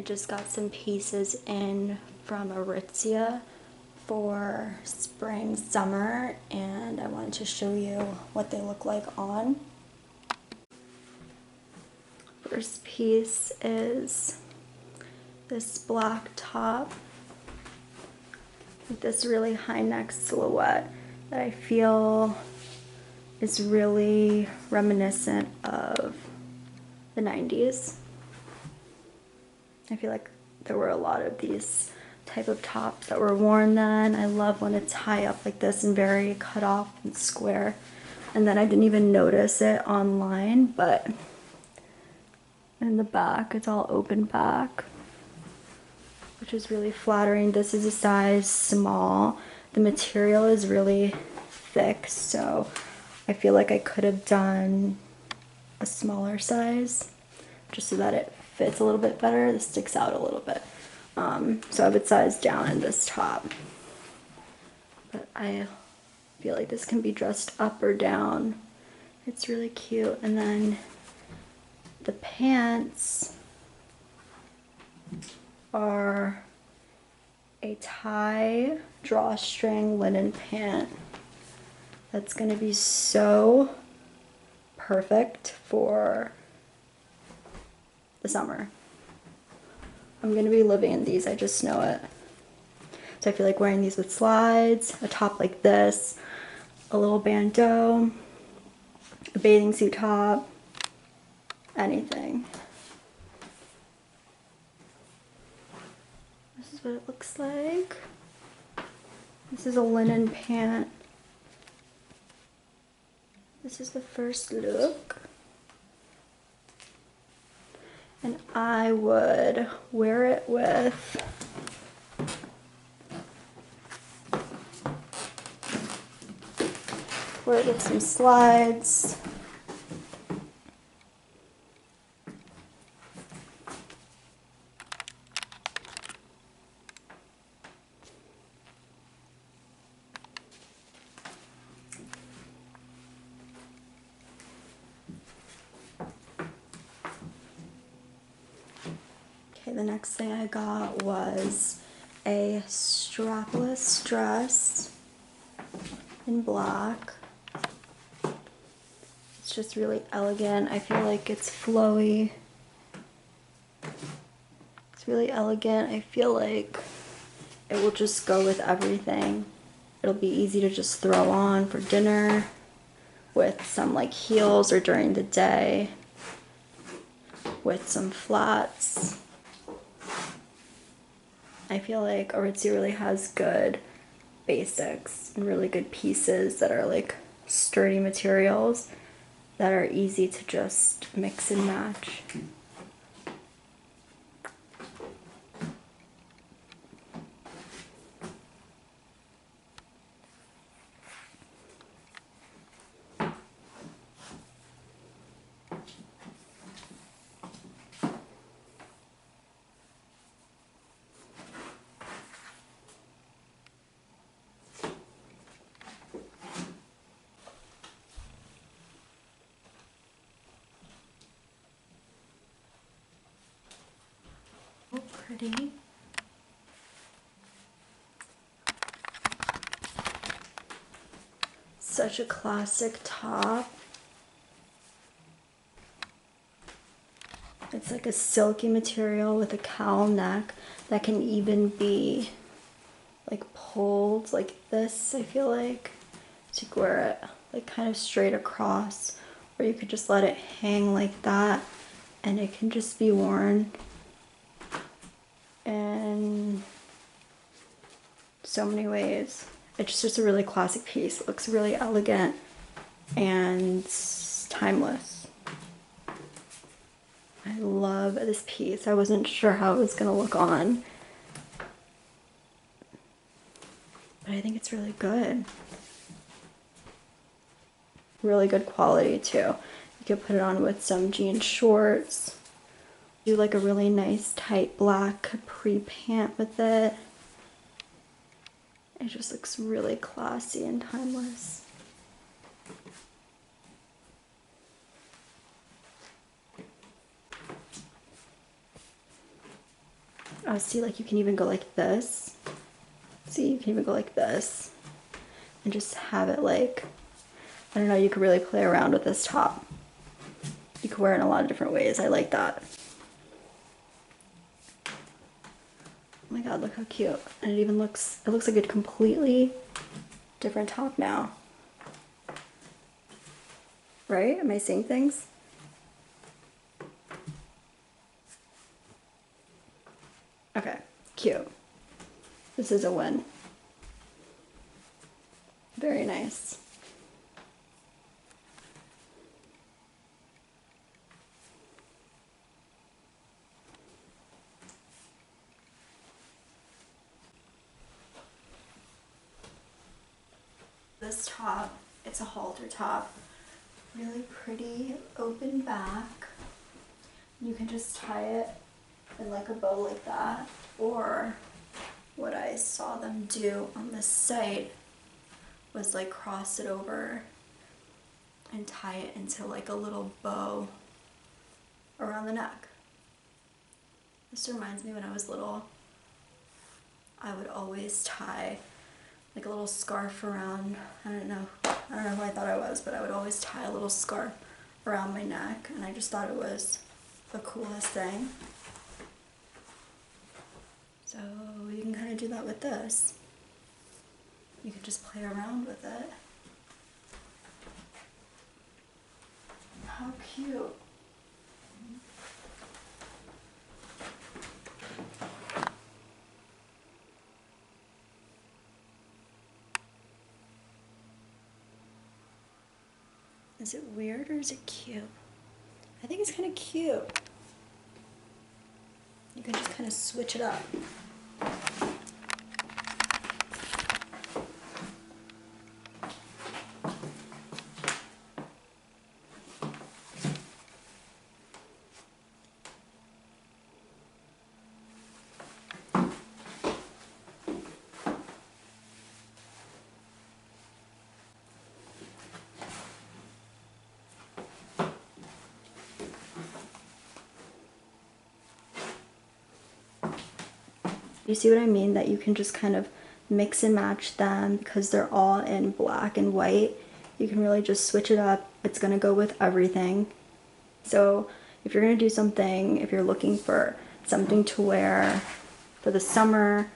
I just got some pieces in from Aritzia for spring, summer, and I wanted to show you what they look like on. First piece is this black top with this really high neck silhouette that I feel is really reminiscent of the 90s. I feel like there were a lot of these type of tops that were worn then. I love when it's high up like this and very cut off and square. And then I didn't even notice it online, but in the back, it's all open back, which is really flattering. This is a size small. The material is really thick, so I feel like I could have done a smaller size just so that it fits a little bit better. This sticks out a little bit. So I would size down in this top. But I feel like this can be dressed up or down. It's really cute. And then the pants are a tie drawstring linen pant. That's gonna be so perfect for the summer. I'm gonna be living in these, I just know it. So I feel like wearing these with slides, a top like this, a little bandeau, a bathing suit top, anything. This is what it looks like. This is a linen pant. This is the first look. And I would wear it with some slides. Okay, the next thing I got was a strapless dress in black. It's just really elegant. I feel like it's flowy. It's really elegant. I feel like it will just go with everything. It'll be easy to just throw on for dinner with some like heels or during the day with some flats. I feel like Aritzia really has good basics and really good pieces that are like sturdy materials that are easy to just mix and match. Oh, pretty. Such a classic top. It's like a silky material with a cowl neck that can even be like pulled like this, I feel like. So you could wear it like kind of straight across, or you could just let it hang like that and it can just be worn in so many ways. It's just a really classic piece. It looks really elegant and timeless. I love this piece. I wasn't sure how it was gonna look on, but I think it's really good. Really good quality too. You could put it on with some jean shorts. Do like a really nice tight black capri pant with it. It just looks really classy and timeless. Oh, see, like you can even go like this. See, you can even go like this and just have it like, I don't know, you could really play around with this top. You could wear it in a lot of different ways. I like that. Oh my God, look how cute. And it looks like a completely different top now. Right? Am I seeing things? Okay, cute. This is a win. Very nice. This top, it's a halter top. Really pretty, open back. You can just tie it in like a bow like that, or what I saw them do on this site was like cross it over and tie it into like a little bow around the neck. This reminds me when I was little, I would always tie like a little scarf around, I don't know who I thought I was, but I would always tie a little scarf around my neck, and I just thought it was the coolest thing. So you can kind of do that with this. You can just play around with it. How cute. Is it weird or is it cute? I think it's kind of cute. You can just kind of switch it up. You see what I mean? That you can just kind of mix and match them because they're all in black and white. You can really just switch it up. It's gonna go with everything. So if you're gonna do something, if you're looking for something to wear for the summer,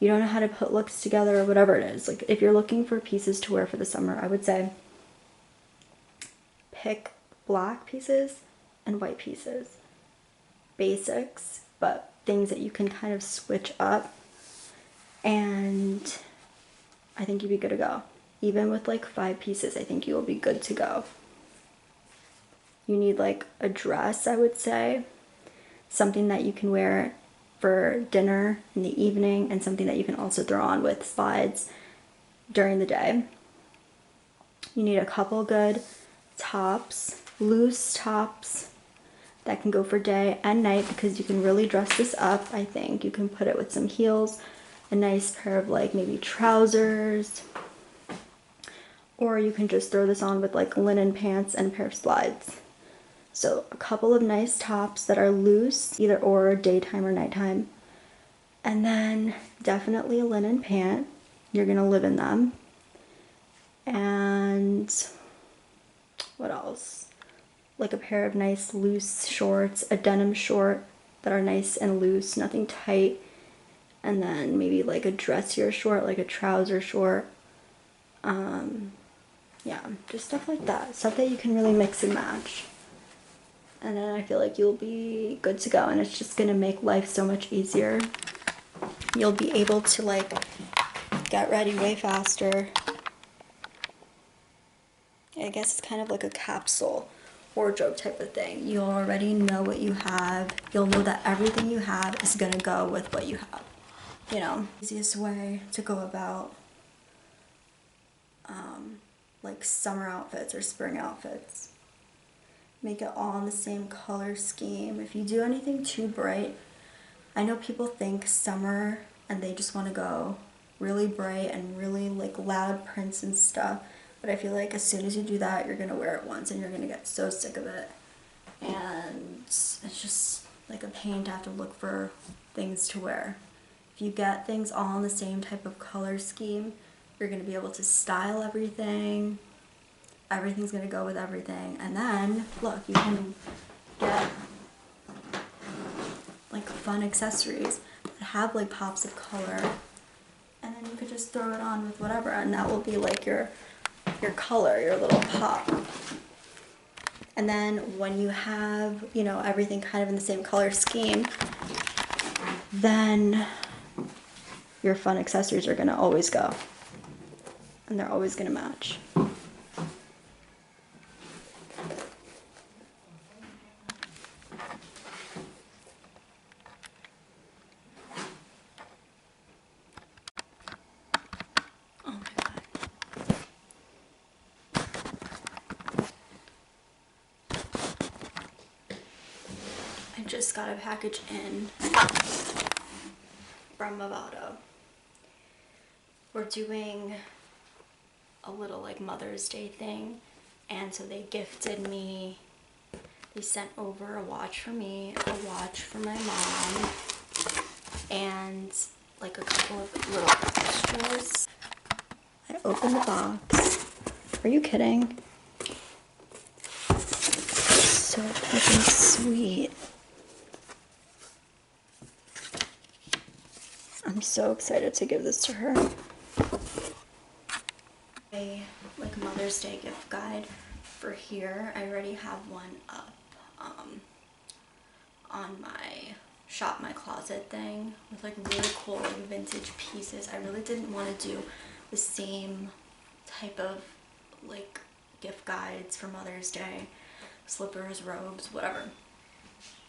you don't know how to put looks together or whatever it is. Like if you're looking for pieces to wear for the summer, I would say pick black pieces and white pieces. Basics, but things that you can kind of switch up, and I think you'd be good to go. Even with like 5 pieces, I think you'll be good to go. You need like a dress, I would say, something that you can wear for dinner in the evening, and something that you can also throw on with slides during the day. You need a couple good tops, loose tops that can go for day and night, because you can really dress this up. I think you can put it with some heels, a nice pair of like maybe trousers, or you can just throw this on with like linen pants and a pair of slides. So a couple of nice tops that are loose, either or, daytime or nighttime, and then definitely a linen pant. You're gonna live in them. And what else? Like a pair of nice loose shorts, a denim short that are nice and loose, nothing tight, and then maybe like a dressier short, like a trouser short. Yeah, just stuff like that, stuff that you can really mix and match, and then I feel like you'll be good to go, and it's just gonna make life so much easier. You'll be able to like get ready way faster. I guess it's kind of like a capsule wardrobe type of thing. You'll already know what you have. You'll know that everything you have is gonna go with what you have. You know, easiest way to go about like summer outfits or spring outfits. Make it all in the same color scheme. If you do anything too bright, I know people think summer and they just want to go really bright and really like loud prints and stuff. But I feel like as soon as you do that, you're gonna wear it once and you're gonna get so sick of it. And it's just like a pain to have to look for things to wear. If you get things all in the same type of color scheme, you're going to be able to style everything. Everything's going to go with everything. And then, look, you can get like fun accessories that have like pops of color. And then you could just throw it on with whatever, and that will be like your color, your little pop. And then when you have, you know, everything kind of in the same color scheme, then your fun accessories are gonna always go. And they're always gonna match. Oh my God. I just got a package in from Movado. We're doing a little like Mother's Day thing, and so they gifted me, they sent over a watch for me, a watch for my mom, and like a couple of little extras. I opened the box. Are you kidding? So fucking sweet. I'm so excited to give this to her. A like Mother's Day gift guide for here. I already have one up on my shop my closet thing with like really cool like vintage pieces. I really didn't want to do the same type of like gift guides for Mother's Day, slippers, robes, whatever.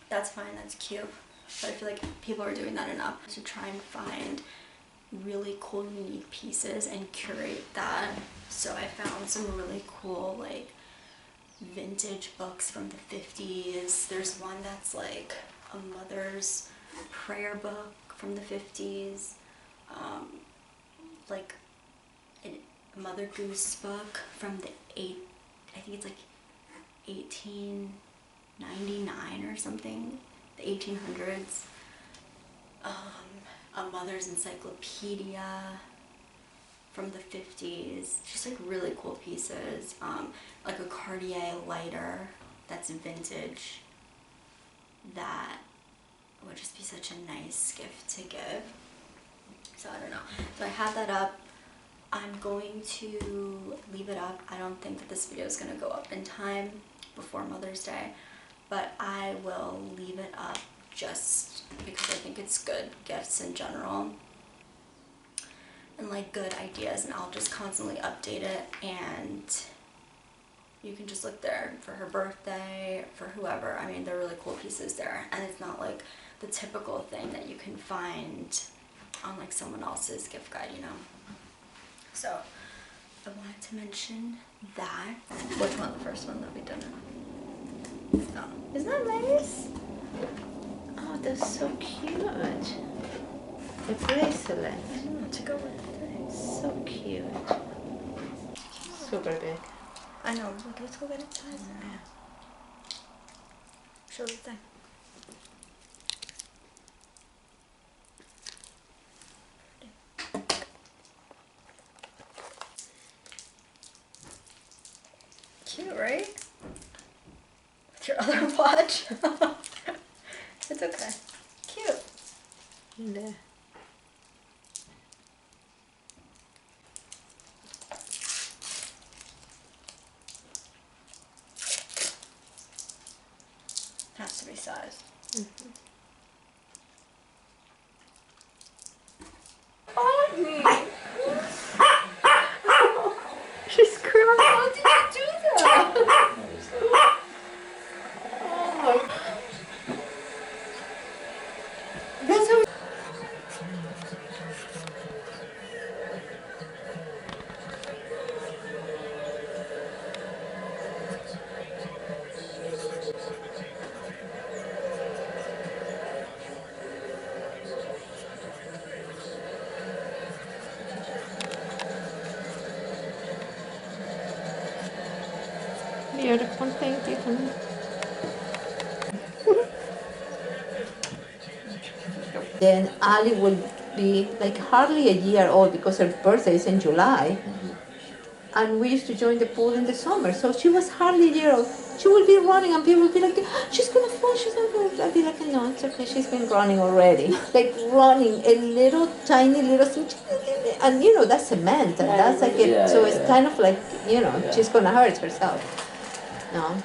That's fine, that's cute, but I feel like people are doing that enough to try and find really cool unique pieces and curate that. So I found some really cool like vintage books from the 50s. There's one that's like a mother's prayer book from the 50s, like a Mother Goose book from the I think it's like 1899 or something, the 1800s. A mother's encyclopedia from the 50s. Just like really cool pieces. Like a Cartier lighter that's vintage. That would just be such a nice gift to give. So I don't know. So I have that up. I'm going to leave it up. I don't think that this video is going to go up in time before Mother's Day, but I will leave it up just because I think it's good gifts in general and like good ideas, and I'll just constantly update it, and you can just look there for her birthday, for whoever. I mean, they're really cool pieces there, and it's not like the typical thing that you can find on like someone else's gift guide, you know. So I wanted to mention that. Which one? The first one that we done? Oh, isn't that nice? Oh, that's so cute. The bracelet. I don't know what to go with the thing. So cute. Super big. I know. Look, let's go get it size. Yeah. Show the thing. Cute, right? With your other watch. It's okay. Cute. Yeah. Has to be sized. Mm-hmm. She's crying. How did you do that? That's so. Beautiful, thank you. Then Ali will be like hardly a year old because her birthday is in July. And we used to join the pool in the summer. So she was hardly a year old. She would be running and people would be like, she's gonna fall, she's gonna fall. I'd be like, no, it's okay, she's been running already. Like running, a little tiny little thing. And you know, that's cement. And that's like it. So it's kind of like, you know, she's gonna hurt herself. No.